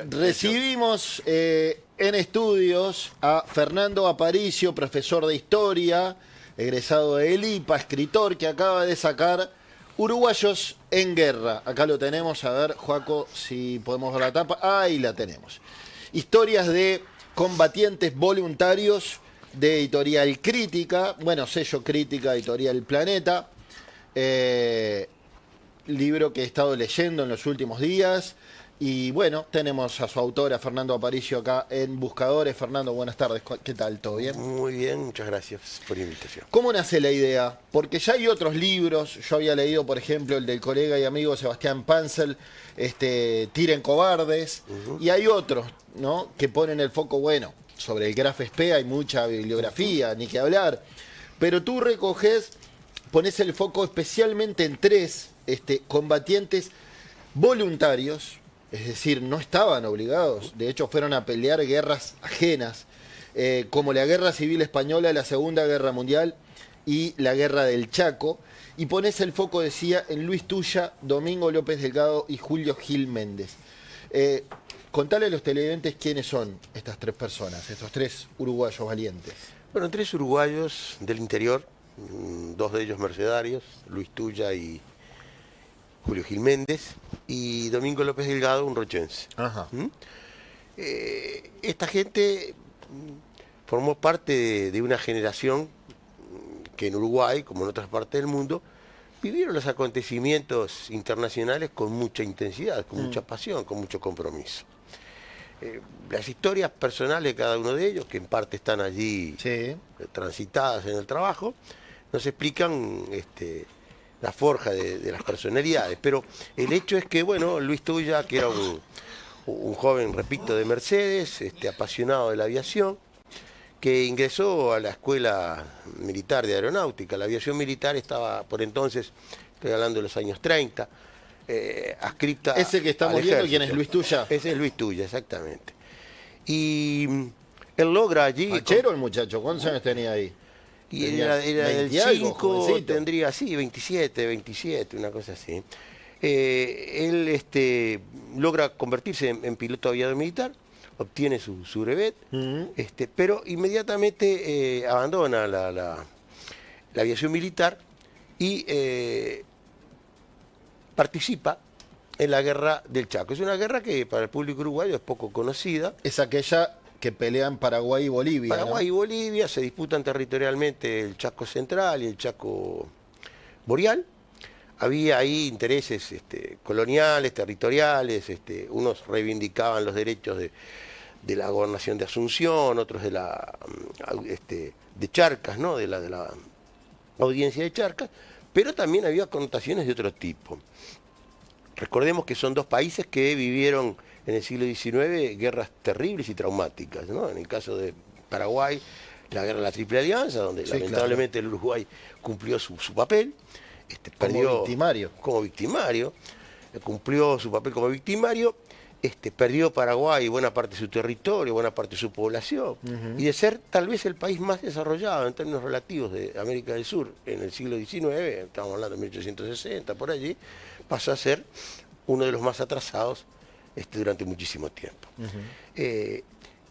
Recibimos en estudios a Fernando Aparicio, profesor de historia, egresado de ELIPA, escritor que acaba de sacar Uruguayos en Guerra. Acá lo tenemos, a ver, Joaco, si podemos ver la tapa. Ahí la tenemos. Historias de combatientes voluntarios de Editorial Crítica, bueno, sello Crítica, Editorial Planeta. Libro que he estado leyendo en los últimos días. Y bueno, tenemos a su autora, Fernando Aparicio, acá en Buscadores. Fernando, buenas tardes. ¿Qué tal? ¿Todo bien? Muy bien, muchas gracias por la invitación. ¿Cómo nace la idea? Porque ya hay otros libros. Yo había leído, por ejemplo, el del colega y amigo Sebastián Pansel, Tiren Cobardes. Y hay otros, ¿no?, que ponen el foco, bueno, sobre el Graf Spee hay mucha bibliografía, ni que hablar. Pero tú pones el foco especialmente en tres combatientes voluntarios. Es decir, no estaban obligados, de hecho fueron a pelear guerras ajenas, como la Guerra Civil Española, la Segunda Guerra Mundial y la Guerra del Chaco. Y pones el foco, decía, en Luis Tuya, Domingo López Delgado y Julio Gil Méndez. Contale a los televidentes quiénes son estas tres personas, estos tres uruguayos valientes. Bueno, tres uruguayos del interior, dos de ellos mercenarios, Luis Tuya y Julio Gil Méndez, y Domingo López Delgado, un rochense. Ajá. Esta gente formó parte de una generación que en Uruguay, como en otras partes del mundo, vivieron los acontecimientos internacionales con mucha intensidad, con mucha pasión, con mucho compromiso. Las historias personales de cada uno de ellos, que en parte están allí transitadas en el trabajo, nos explican la forja de las personalidades, pero el hecho es que, bueno, Luis Tuya, que era un joven, repito, de Mercedes, apasionado de la aviación, que ingresó a la Escuela Militar de Aeronáutica. La aviación militar estaba, por entonces, estoy hablando de los años 30, adscripta al ese que estamos viendo, ¿quién es Luis Tuya? Ese es Luis Tuya, exactamente. Y él logra allí... ¿Fachero el muchacho? ¿Cuántos años tenía ahí? Y era del 5, tendría así, 27, una cosa así. Él logra convertirse en piloto aviador militar, obtiene su brevet, pero inmediatamente abandona la aviación militar y participa en la Guerra del Chaco. Es una guerra que para el público uruguayo es poco conocida. Es aquella que pelean Paraguay y Bolivia. Paraguay, ¿no?, y Bolivia se disputan territorialmente el Chaco Central y el Chaco Boreal. Había ahí intereses coloniales, territoriales, unos reivindicaban los derechos de la gobernación de Asunción, otros de Charcas, ¿no?, de la audiencia de Charcas, pero también había connotaciones de otro tipo. Recordemos que son dos países que vivieron en el siglo XIX guerras terribles y traumáticas, ¿no? En el caso de Paraguay, la guerra de la Triple Alianza, donde lamentablemente el Uruguay cumplió su papel, perdió como victimario, cumplió su papel como victimario, perdió Paraguay buena parte de su territorio, buena parte de su población, y de ser tal vez el país más desarrollado en términos relativos de América del Sur en el siglo XIX, estamos hablando de 1860, por allí, pasó a ser uno de los más atrasados durante muchísimo tiempo.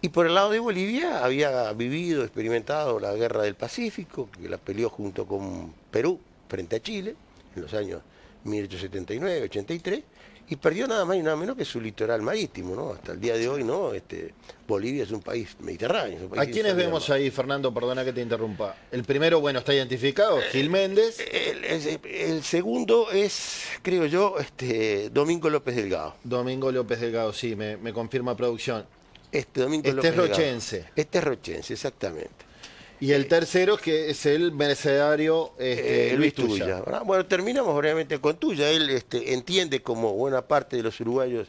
Y por el lado de Bolivia había vivido, experimentado la Guerra del Pacífico, que la peleó junto con Perú frente a Chile en los años 1879-83, y perdió nada más y nada menos que su litoral marítimo, ¿no? Hasta el día de hoy, ¿no? Bolivia es un país mediterráneo. Es un país ¿A quiénes vemos ahí, Fernando? Perdona que te interrumpa. El primero, bueno, está identificado, Gil Méndez. El segundo es, creo yo, Domingo López Delgado. Domingo López Delgado, sí, me confirma producción. Domingo López es rochense. Este es rochense, exactamente. Y el tercero, que es el mercenario Luis Tuya. Bueno, terminamos obviamente con Tuya. Él entiende, como buena parte de los uruguayos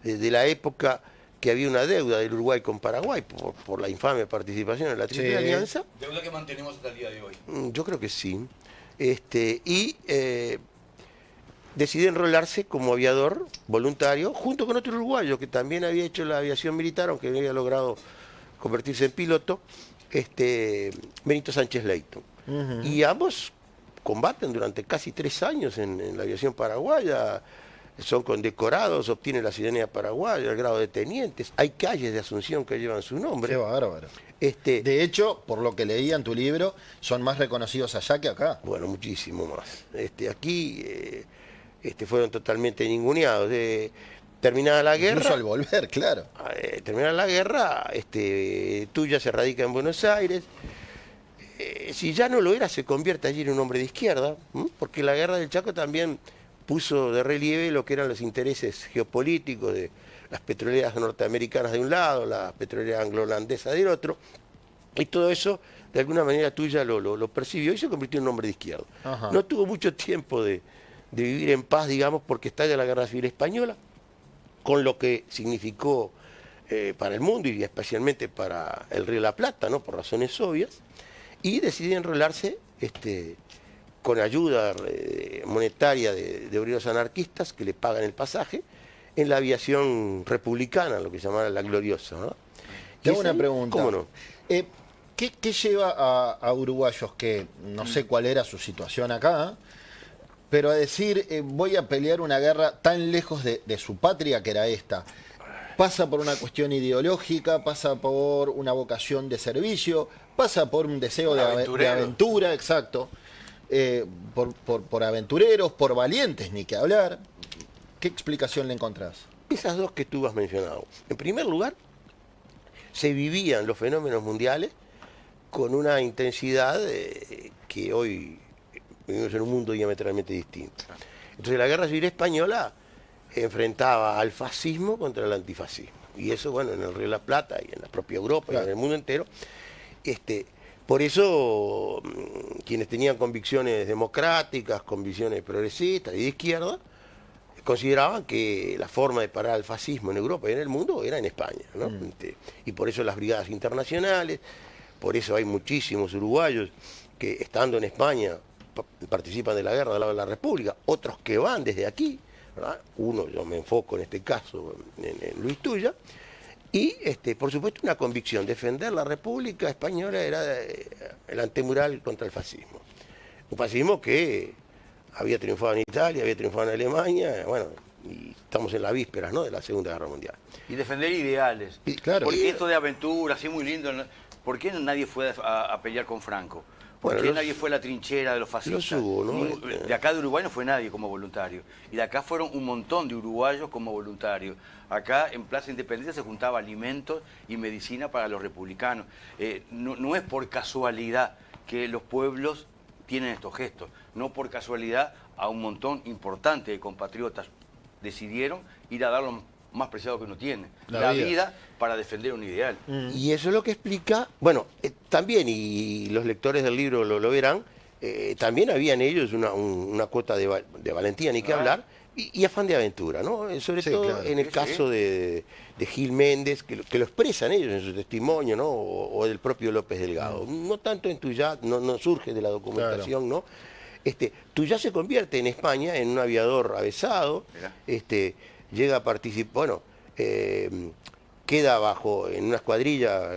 de la época, que había una deuda del Uruguay con Paraguay por la infame participación en la Triple Alianza. Deuda que mantenemos hasta el día de hoy. Yo creo que sí. Y decide enrolarse como aviador voluntario junto con otro uruguayo que también había hecho la aviación militar, aunque no había logrado convertirse en piloto, Benito Sánchez Leyton. Y ambos combaten durante casi 3 años en la aviación paraguaya, son condecorados, obtienen la ciudadanía paraguaya, el grado de tenientes, hay calles de Asunción que llevan su nombre. Qué bárbaro. De hecho, por lo que leía en tu libro, son más reconocidos allá que acá. Bueno, muchísimo más. Aquí fueron totalmente ninguneados. Terminada la guerra. Incluso al volver, claro. Terminada la guerra, Tuya se radica en Buenos Aires. Si ya no lo era, se convierte allí en un hombre de izquierda, porque la guerra del Chaco también puso de relieve lo que eran los intereses geopolíticos de las petroleras norteamericanas de un lado, la petrolera anglo-holandesa del otro, y todo eso, de alguna manera, Tuya lo percibió y se convirtió en un hombre de izquierda. Ajá. No tuvo mucho tiempo de vivir en paz, digamos, porque estalla la Guerra Civil Española, con lo que significó para el mundo y especialmente para el Río de la Plata, ¿no? Por razones obvias, y decide enrolarse con ayuda monetaria de obreros anarquistas que le pagan el pasaje en la aviación republicana, lo que se llamaba la Gloriosa, ¿no? Te hago una pregunta. ¿Cómo no? ¿Qué lleva a uruguayos que no sé cuál era su situación acá, pero a decir voy a pelear una guerra tan lejos de su patria que era esta? ¿Pasa por una cuestión ideológica? ¿Pasa por una vocación de servicio? ¿Pasa por un deseo de aventura? Exacto. Por aventureros, por valientes, ni que hablar. ¿Qué explicación le encontrás? Esas dos que tú has mencionado. En primer lugar, se vivían los fenómenos mundiales con una intensidad que hoy vivimos en un mundo diametralmente distinto. Entonces la Guerra Civil Española enfrentaba al fascismo contra el antifascismo. Y eso, bueno, en el Río de la Plata y en la propia Europa, claro, y en el mundo entero. Por eso, quienes tenían convicciones democráticas, convicciones progresistas y de izquierda, consideraban que la forma de parar al fascismo en Europa y en el mundo era en España, ¿no? Y por eso las brigadas internacionales, por eso hay muchísimos uruguayos que estando en España participan de la guerra del lado de la República, otros que van desde aquí, ¿verdad? Uno, yo me enfoco en este caso en Luis Tuya, y por supuesto una convicción, defender la República Española era el antemural contra el fascismo. Un fascismo que había triunfado en Italia, había triunfado en Alemania, bueno, y estamos en la víspera, ¿no?, de la Segunda Guerra Mundial. Y defender ideales. Claro. Porque esto de aventura, así muy lindo, ¿por qué nadie fue a pelear con Franco? ¿Por qué nadie fue a la trinchera de los fascistas? Los hubo, ¿no? De acá de Uruguay no fue nadie como voluntario. Y de acá fueron un montón de uruguayos como voluntarios. Acá en Plaza Independencia se juntaba alimentos y medicina para los republicanos. No es por casualidad que los pueblos tienen estos gestos. No por casualidad a un montón importante de compatriotas decidieron ir a dar lo más preciado que uno tiene, la vida para defender un ideal. Y eso es lo que explica, bueno, también, y los lectores del libro lo verán, también había en ellos una cuota de valentía, ni que hablar, y afán de aventura, ¿no? Sobre todo claro, en el caso de Gil Méndez, que lo expresan ellos en su testimonio, ¿no? O del propio López Delgado. No tanto en Tuyá, no surge de la documentación, claro, ¿no? Tuyá se convierte en España en un aviador avesado, llega a participar, bueno, queda en una escuadrilla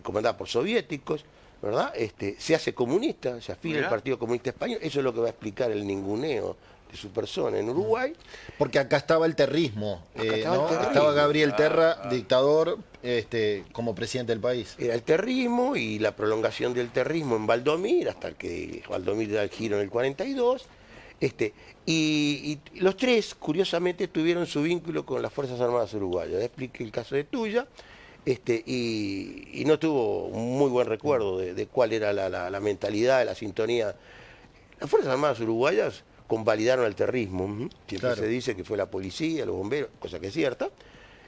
comandada por soviéticos, ¿verdad? Se hace comunista, se afila al Partido Comunista Español, eso es lo que va a explicar el ninguneo de su persona en Uruguay. Porque acá estaba el terrismo, estaba Gabriel Terra, dictador, como presidente del país. Era el terrismo y la prolongación del terrismo en Valdomir, hasta que Valdomir da el giro en el 42. Y los tres, curiosamente, tuvieron su vínculo con las Fuerzas Armadas Uruguayas. Expliqué el caso de Tuya, y no tuvo un muy buen recuerdo de cuál era la mentalidad, la sintonía. Las Fuerzas Armadas Uruguayas convalidaron el terrismo. Siempre claro, se dice que fue la policía, los bomberos, cosa que es cierta,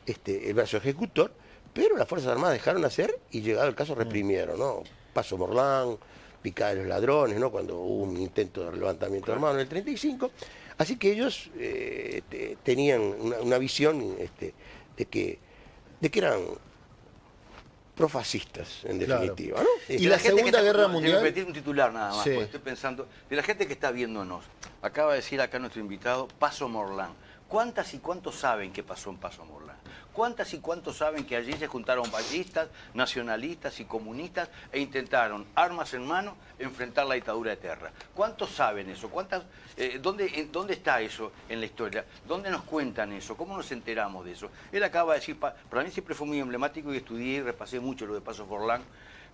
el brazo ejecutor, pero las Fuerzas Armadas dejaron hacer y llegado el caso reprimieron, ¿no? Paso Morlán, Picada de los Ladrones, ¿no?, cuando hubo un intento de levantamiento armado en el 35. Así que ellos tenían una visión de que eran profascistas, en definitiva, claro, ¿no? Y la Segunda Guerra Mundial... Te repetir un titular nada más, porque estoy pensando, de la gente que está viéndonos, acaba de decir acá nuestro invitado, Paso Morlán. ¿Cuántas y cuántos saben qué pasó en Paso Morlán? ¿Cuántas y cuántos saben que allí se juntaron ballistas, nacionalistas y comunistas e intentaron, armas en mano, enfrentar la dictadura de Terra? ¿Cuántos saben eso? ¿Dónde está eso en la historia? ¿Dónde nos cuentan eso? ¿Cómo nos enteramos de eso? Él acaba de decir, para mí siempre fue muy emblemático y estudié y repasé mucho lo de Paso Forlán,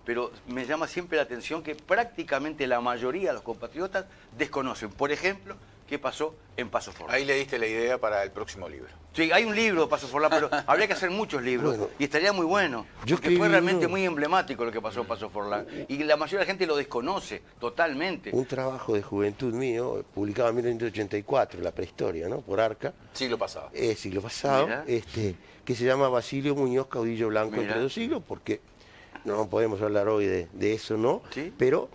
pero me llama siempre la atención que prácticamente la mayoría de los compatriotas desconocen, por ejemplo, qué pasó en Paso Forlán. Ahí le diste la idea para el próximo libro. Sí, hay un libro de Paso Forlán, pero habría que hacer muchos libros. Bueno, y estaría muy bueno. Porque fue realmente muy emblemático lo que pasó en Paso Forlán. Y la mayoría de la gente lo desconoce totalmente. Un trabajo de juventud mío, publicado en 1984, La prehistoria, ¿no? Por Arca. Siglo pasado. Siglo pasado, Mirá. que se llama Basilio Muñoz, caudillo blanco Mirá. entre dos siglos, porque no podemos hablar hoy de eso, ¿no? ¿Sí? Pero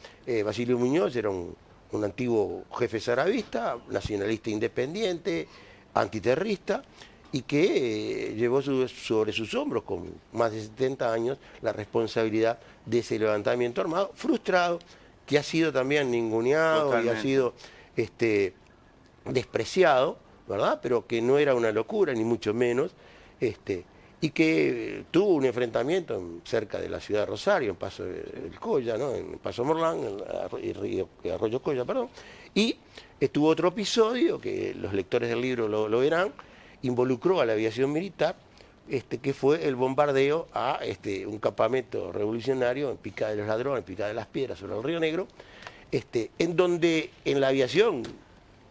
Basilio Muñoz era un antiguo jefe zarabista, nacionalista independiente, antiterrorista, y que llevó sobre sus hombros, con más de 70 años, la responsabilidad de ese levantamiento armado, frustrado, que ha sido también ninguneado Totalmente. y ha sido despreciado, ¿verdad? Pero que no era una locura, ni mucho menos, y que tuvo un enfrentamiento cerca de la ciudad de Rosario, en Paso del Colla, ¿no? En Paso Morlán, en Arroyo Colla, perdón, y estuvo otro episodio, que los lectores del libro lo verán, involucró a la aviación militar, que fue el bombardeo a un campamento revolucionario en Picada de los Ladrones, en Picada de las Piedras, sobre el Río Negro, en donde en la aviación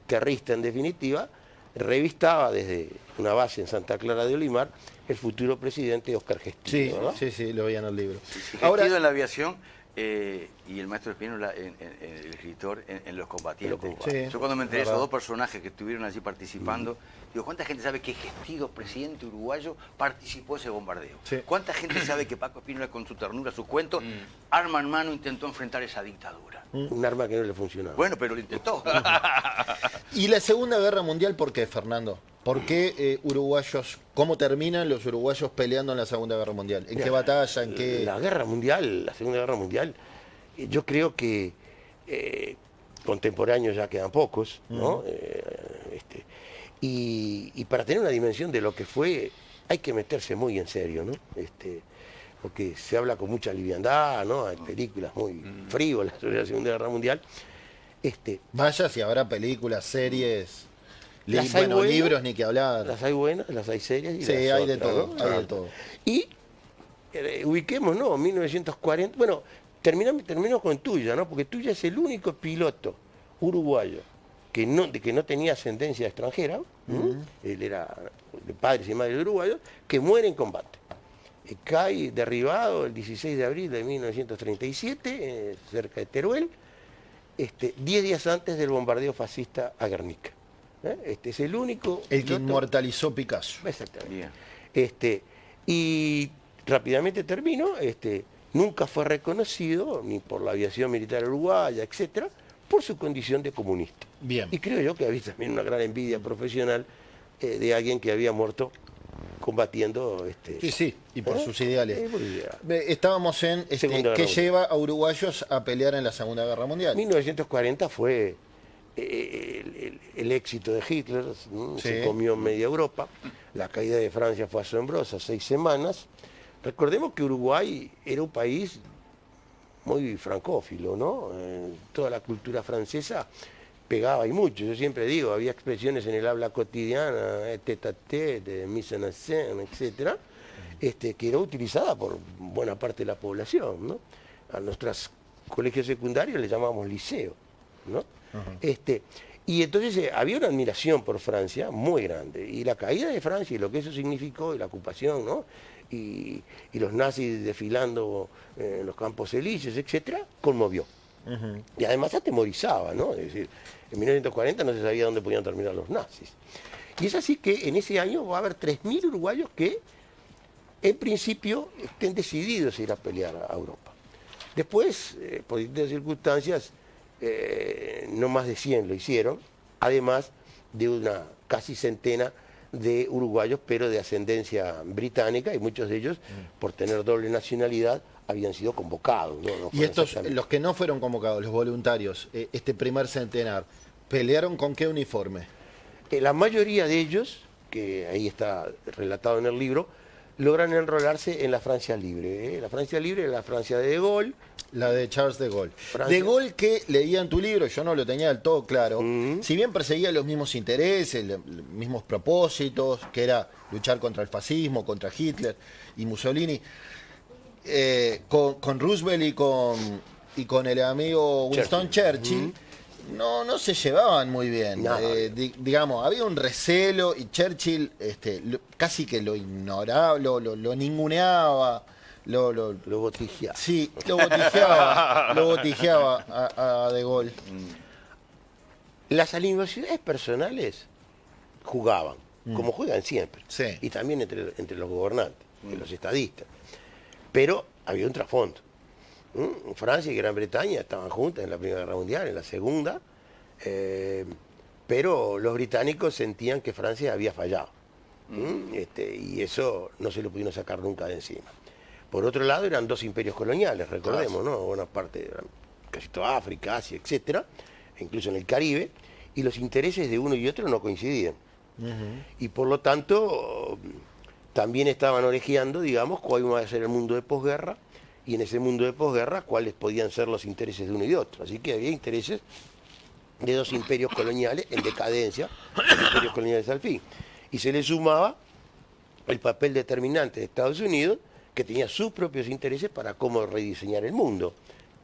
terrorista, en definitiva, revistaba desde una base en Santa Clara de Olimar el futuro presidente Óscar Gestillo. Sí, ¿verdad? sí, lo veía en el libro. Ahora, en la aviación y el maestro Espínola, el escritor, en Los Combatientes. Sí, Yo cuando me enteré de verdad. esos dos personajes que estuvieron allí participando, digo, ¿cuánta gente sabe que Gestido, presidente uruguayo, participó de ese bombardeo? Sí. ¿Cuánta gente sabe que Paco Espínola, con su ternura, sus cuentos, arma en mano, intentó enfrentar esa dictadura? Un arma que no le funcionaba. Bueno, pero lo intentó. ¿Y la Segunda Guerra Mundial por qué, Fernando? ¿Por qué uruguayos, cómo terminan los uruguayos peleando en la Segunda Guerra Mundial? ¿En qué batalla? ¿En qué...? La guerra mundial, la Segunda Guerra Mundial, yo creo que contemporáneos ya quedan pocos, ¿no? Y para tener una dimensión de lo que fue, hay que meterse muy en serio, ¿no? Porque se habla con mucha liviandad, ¿no? Hay películas muy frívolas sobre la Segunda Guerra Mundial. Vaya si habrá películas, series, Las hay bueno, buenas, libros ni que hablar. Las hay buenas, las hay serias y Sí, las hay de otras, todo, ¿no? hay de todo. Y ubiquemos, ¿no? 1940, bueno, terminamos con Tuya, ¿no? Porque Tuya es el único piloto uruguayo que no tenía ascendencia extranjera, él era de padres y madres uruguayos, que muere en combate. Cae derribado el 16 de abril de 1937, cerca de Teruel, 10 días antes del bombardeo fascista a Guernica. Este es el único... El que piloto- inmortalizó Picasso. Exactamente. Bien. Y rápidamente termino, nunca fue reconocido, ni por la aviación militar uruguaya, etcétera, por su condición de comunista. Bien. Y creo yo que había también una gran envidia profesional de alguien que había muerto combatiendo... Sí, y por sus ideales. por ideales. Estábamos en Segunda Guerra que Mundial. lleva a uruguayos a pelear en la Segunda Guerra Mundial. 1940 fue el éxito de Hitler, ¿no? Sí. Se comió media Europa, la caída de Francia fue asombrosa, 6 semanas. Recordemos que Uruguay era un país muy francófilo, ¿no? Toda la cultura francesa pegaba y mucho. Yo siempre digo, había expresiones en el habla cotidiana, tête à tête, mise en scène, etcétera, que era utilizada por buena parte de la población, ¿no? A nuestros colegios secundarios le llamamos liceo, ¿no? Y entonces había una admiración por Francia muy grande. Y la caída de Francia y lo que eso significó, y la ocupación, ¿no? Y los nazis desfilando en los campos elíseos, etcétera, conmovió. Y además atemorizaba, ¿no? Es decir, en 1940 no se sabía dónde podían terminar los nazis. Y es así que en ese año va a haber 3.000 uruguayos que, en principio, estén decididos a ir a pelear a Europa. Después, por distintas circunstancias, no más de 100 lo hicieron, además de una casi centena de uruguayos, pero de ascendencia británica, y muchos de ellos, por tener doble nacionalidad, habían sido convocados. ¿No? Y estos, los que no fueron convocados, los voluntarios, este primer centenar, ¿pelearon con qué uniforme? La mayoría de ellos, que ahí está relatado en el libro, logran enrolarse en la Francia Libre. La Francia Libre es la Francia de Gaulle. La de Charles de Gaulle. Francia. De Gaulle, que leía en tu libro, yo no lo tenía del todo claro, si bien perseguía los mismos intereses, los mismos propósitos, que era luchar contra el fascismo, contra Hitler y Mussolini, con Roosevelt y con el amigo Winston Churchill, no se llevaban muy bien. No. Digamos, había un recelo y Churchill casi que lo ignoraba, lo ninguneaba. Lo botijeaba. Sí, lo botijeaba a De Gaulle. Las animosidades personales jugaban, como juegan siempre. Sí. Y también entre los gobernantes, los estadistas. Pero había un trasfondo. Francia y Gran Bretaña estaban juntas en la Primera Guerra Mundial, en la Segunda, pero los británicos sentían que Francia había fallado. Y eso no se lo pudieron sacar nunca de encima. Por otro lado, eran dos imperios coloniales, recordemos, ¿no? Buena parte, casi toda África, Asia, etcétera, incluso en el Caribe, y los intereses de uno y otro no coincidían. Y por lo tanto, también estaban orejeando, digamos, cuál iba a ser el mundo de posguerra, y en ese mundo de posguerra, cuáles podían ser los intereses de uno y de otro. Así que había intereses de dos imperios coloniales en decadencia, los imperios coloniales al fin. Y se le sumaba el papel determinante de Estados Unidos, que tenía sus propios intereses para cómo rediseñar el mundo,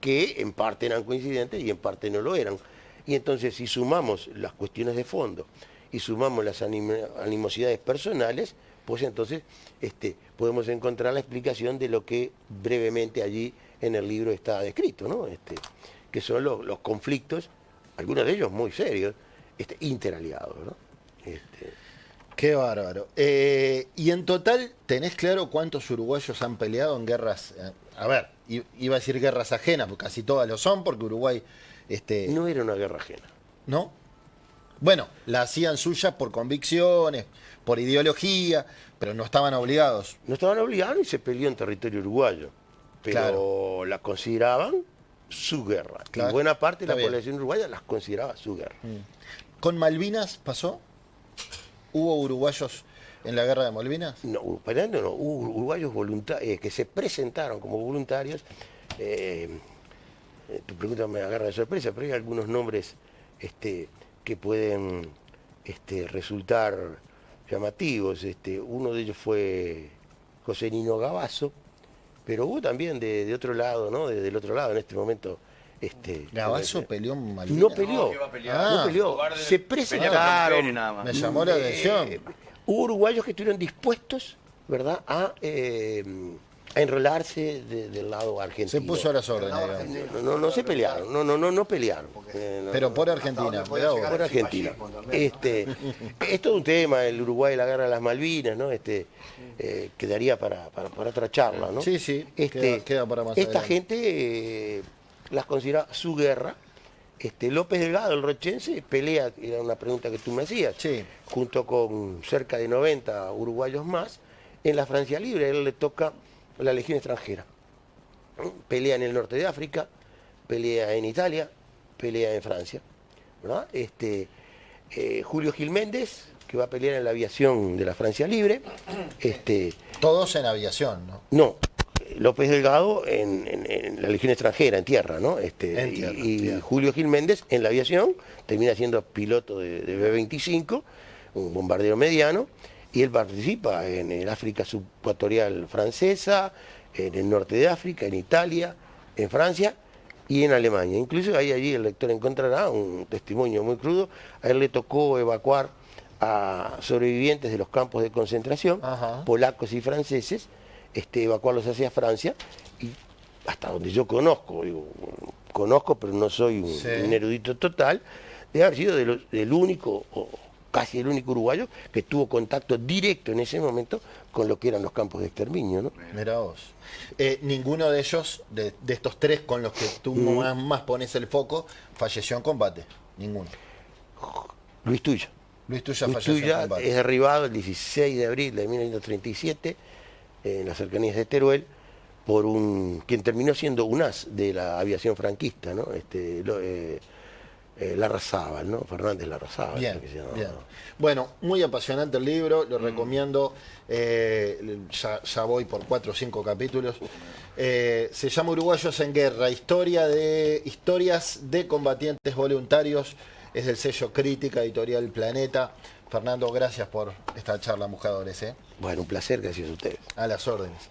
que en parte eran coincidentes y en parte no lo eran. Y entonces, si sumamos las cuestiones de fondo y sumamos las animosidades personales, pues entonces podemos encontrar la explicación de lo que brevemente allí en el libro está descrito, ¿no? Que son los conflictos, algunos de ellos muy serios, interaliados, ¿no? Qué bárbaro. Y en total, ¿tenés claro cuántos uruguayos han peleado en guerras? A ver, iba a decir guerras ajenas, porque casi todas lo son, porque Uruguay... No era una guerra ajena. ¿No? Bueno, la hacían suya por convicciones, por ideología, pero no estaban obligados. No estaban obligados y se peleó en territorio uruguayo, pero la consideraban su guerra. Claro. Y buena parte de Está la bien. población uruguaya las consideraba su guerra. ¿Con Malvinas pasó? ¿Hubo uruguayos en la guerra de Malvinas? No, hubo uruguayos que se presentaron como voluntarios. Tu pregunta me agarra de sorpresa, pero hay algunos nombres que pueden resultar llamativos. Uno de ellos fue José Nino Gavazo, pero hubo también de otro lado, ¿no? Del otro lado, en este momento. ¿Gavazo peleó en Malvinas? No peleó, No, que va a pelear. Ah. no peleó. Cobarde, Se pelea con presentaron. mujeres nada más. Me llamó la atención. Hubo uruguayos que estuvieron dispuestos, ¿verdad?, a enrolarse del lado argentino. Se puso a las órdenes, digamos. No se pelearon, no pelearon. Pero por Argentina, mirá vos. Por Argentina. Es todo un tema, el Uruguay y la guerra de las Malvinas, ¿no? Quedaría para otra charla, ¿no? Sí, queda para más Esta adelante. gente las considera su guerra. López Delgado, el rochense, pelea, era una pregunta que tú me hacías, Sí. junto con cerca de 90 uruguayos más, en la Francia Libre. A él le toca la Legión Extranjera. Pelea en el norte de África, pelea en Italia, pelea en Francia, ¿verdad? Julio Gil Méndez, que va a pelear en la aviación de la Francia Libre. Todos en aviación, ¿no? No, López Delgado en la Legión Extranjera, en tierra, ¿no? En tierra, y bien. Julio Gil Méndez en la aviación, termina siendo piloto de B-25, un bombardero mediano, y él participa en el África subecuatorial francesa, en el norte de África, en Italia, en Francia y en Alemania. Incluso ahí allí el lector encontrará un testimonio muy crudo. A él le tocó evacuar a sobrevivientes de los campos de concentración, Ajá. polacos y franceses, evacuarlos hacia Francia, y hasta donde yo conozco, pero no soy un erudito total, de haber sido del único, o casi el único uruguayo, que tuvo contacto directo en ese momento con lo que eran los campos de exterminio, ¿no? Mirá vos. Ninguno de ellos, de estos tres con los que tú más pones el foco, falleció en combate. Ninguno. Luis Tuya. Luis Tuya Luis falleció en Tuya combate. es derribado el 16 de abril de 1937 en las cercanías de Teruel por quien terminó siendo un as de la aviación franquista, ¿no? Larrazábal, ¿no? Fernández Larrazábal. Bien, creo que se llama. bien. Bueno, muy apasionante el libro, lo recomiendo. Ya voy por 4 o 5 capítulos. Se llama Uruguayos en Guerra, historias de combatientes voluntarios. Es del sello Crítica, editorial Planeta. Fernando, gracias por esta charla, Buscadores. Bueno, un placer, gracias a ustedes. A las órdenes.